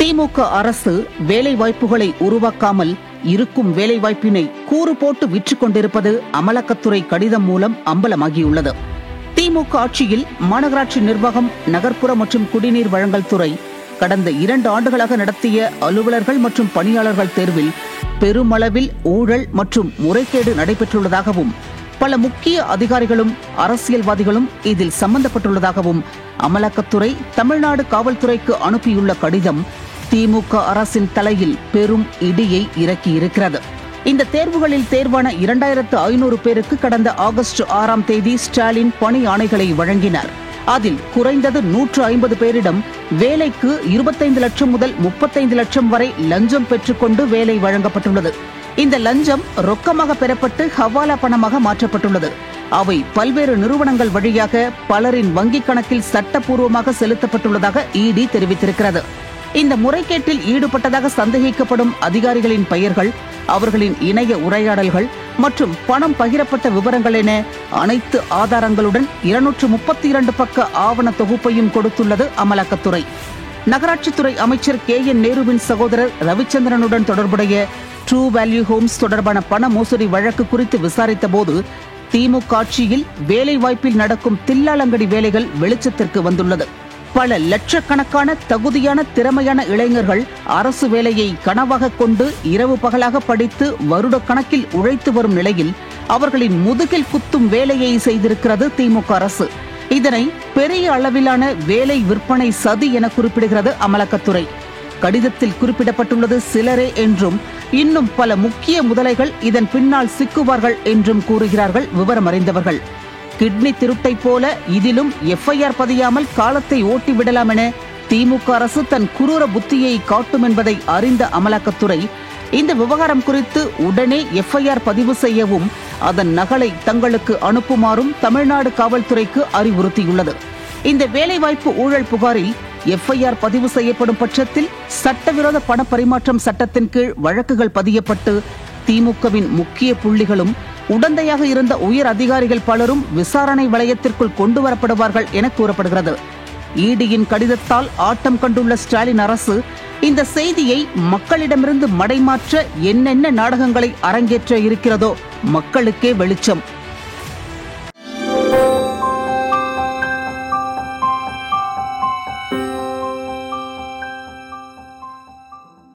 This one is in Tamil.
திமுக அரசு வேலை வாய்ப்புகளை உருவாக்காமல் இருக்கும் வேலைவாய்ப்பினை கூறு போட்டு விற்றுக் கொண்டிருப்பது அமலாக்கத்துறை கடிதம் மூலம் அம்பலமாகியுள்ளது. திமுக ஆட்சியில் மாநகராட்சி நிர்வாகம், நகர்ப்புற மற்றும் குடிநீர் வழங்கல் துறை கடந்த 2 ஆண்டுகளாக நடத்திய அலுவலர்கள் மற்றும் பணியாளர்கள் தேர்வில் பெருமளவில் ஊழல் மற்றும் முறைகேடு நடைபெற்றுள்ளதாகவும், பல முக்கிய அதிகாரிகளும் அரசியல்வாதிகளும் இதில் சம்பந்தப்பட்டுள்ளதாகவும் அமலாக்கத்துறை தமிழ்நாடு காவல்துறைக்கு அனுப்பியுள்ள கடிதம் திமுக அரசின் தலையில் பெரும் இடியை இறக்கியிருக்கிறது. இந்த தேர்வுகளில் தேர்வான 2500 பேருக்கு கடந்த ஆகஸ்ட் 6ஆம் தேதி ஸ்டாலின் பணி ஆணைகளை வழங்கினார். அதில் குறைந்தது 150 பேரிடம் வேலைக்கு 25 லட்சம் முதல் 35 லட்சம் வரை லஞ்சம் பெற்றுக்கொண்டு வேலை வழங்கப்பட்டுள்ளது. இந்த லஞ்சம் ரொக்கமாக பெறப்பட்டு ஹவாலா பணமாக மாற்றப்பட்டுள்ளது. அவை பல்வேறு நிறுவனங்கள் வழியாக பலரின் வங்கிக் கணக்கில் சட்டப்பூர்வமாக செலுத்தப்பட்டுள்ளதாக இடி தெரிவித்திருக்கிறது. இந்த முறைகேட்டில் ஈடுபட்டதாக சந்தேகிக்கப்படும் அதிகாரிகளின் பெயர்கள், அவர்களின் இணைய உரையாடல்கள் மற்றும் பணம் பகிரப்பட்ட விவரங்கள் என அனைத்து ஆதாரங்களுடன் 232 பக்க ஆவண தொகுப்பையும் கொடுத்துள்ளது அமலாக்கத்துறை. நகராட்சித்துறை அமைச்சர் KN நேருவின் சகோதரர் ரவிச்சந்திரனுடன் தொடர்புடைய ட்ரூ வேல்யூ ஹோம்ஸ் தொடர்பான பண மோசடி வழக்கு குறித்து விசாரித்த போது திமுக ஆட்சியில் வேலை வாய்ப்பில் நடக்கும் தில்லாலங்கடி வேலைகள் வெளிச்சத்திற்கு வந்துள்ளது. பல லட்சக்கணக்கான தகுதியான திறமையான இளைஞர்கள் அரசு வேலையை கனவாக கொண்டு இரவு பகலாக படித்து வருட கணக்கில் உழைத்து வரும் நிலையில் அவர்களின் முதுகில் குத்தும் வேலையை செய்திருக்கிறது திமுக அரசு. இதனை பெரிய அளவிலான வேலை விற்பனை சதி என குறிப்பிடுகிறது அமலாக்கத்துறை. கடிதத்தில் குறிப்பிடப்பட்டுள்ளது சிலரே என்றும், இன்னும் பல முக்கிய முதலைகள் இதன் பின்னால் சிக்குவார்கள் என்றும் கூறுகிறார்கள் விவரம் அறிந்தவர்கள். கிட்னி திருட்டை போல இதிலும் FIR பதியாமல் காலத்தை ஓட்டிவிடலாம் என திமுக அரசு தன் குரூர புத்தியை காட்டும் என்பதை அறிந்த அமலாக்கத்துறை இந்த விவகாரம் குறித்து உடனே FIR பதிவு செய்யவும் அதன் நகலை தங்களுக்கு அனுப்புமாறும் தமிழ்நாடு காவல்துறைக்கு அறிவுறுத்தியுள்ளது. இந்த வேலைவாய்ப்பு ஊழல் புகாரில் FIR பதிவு செய்யப்படும் பட்சத்தில் சட்டவிரோத பண பரிமாற்றம் சட்டத்தின் கீழ் வழக்குகள் பதியப்பட்டு திமுகவின் முக்கிய புள்ளிகளும் உடந்தையாக இருந்த உயர் அதிகாரிகள் பலரும் விசாரணை வளையத்திற்குள் கொண்டுவரப்படுவார்கள் என கூறப்படுகிறது. இடியின் கடிதத்தால் ஆட்டம் கண்டுள்ள ஸ்டாலின் அரசு இந்த செய்தியை மக்களிடமிருந்து மடைமாற்ற என்னென்ன நாடகங்களை அரங்கேற்ற இருக்கிறதோ மக்களுக்கே வெளிச்சம்.